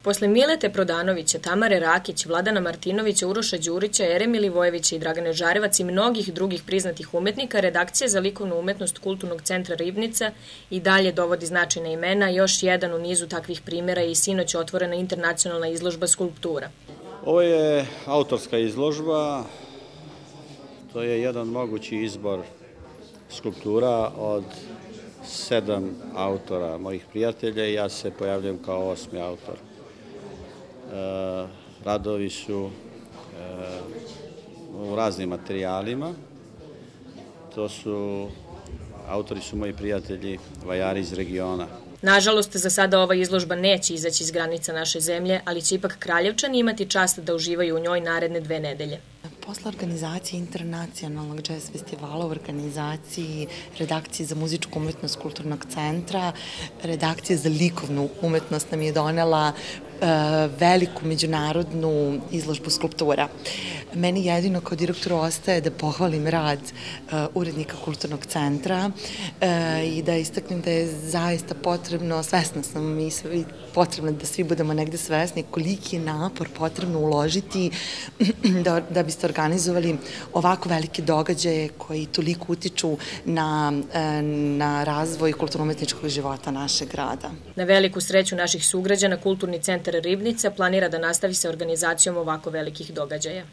Posle Milete Prodanovića, Tamare Rakić, Vladana Martinovića, Uroša Đurića, Ere Milivojevića i Dragane Žarevac i mnogih drugih priznatih umetnika, redakcija za likovnu umetnost Kulturnog centra Ribnica i dalje dovodi značajna imena. Još jedan u nizu takvih primjera je i sinoć otvorena internacionalna izložba skulptura. Ovo je autorska izložba, to je jedan mogući izbor skulptura od 7 autora mojih prijatelja i ja se pojavljam kao 8. autor. Radovi su u raznim materijalima. Autori su moji prijatelji, vajari iz regiona. Nažalost, za sada ova izložba neće izaći iz granica naše zemlje, ali će ipak Kraljevčani imati čast da uživaju u njoj naredne 2 nedelje. Posle organizacije internacionalnog džez festivala u organizaciji redakcije za muzičku umetnost Kulturnog centra, redakcija za likovnu umetnost nam je donela veliku međunarodnu izložbu skulptura. Meni jedino kao direktoru ostaje da pohvalim rad urednika Kulturnog centra i da istaknem da je zaista potrebno, svesna sam i potrebno da svi budemo negde svesni koliki je napor potrebno uložiti da biste organizovali ovako velike događaje koji toliko utiču na razvoj kulturno-umetničkog života našeg grada. Na veliku sreću naših sugrađana, Kulturni centar Ribnica planira da nastavi sa organizacijom ovako velikih događaja.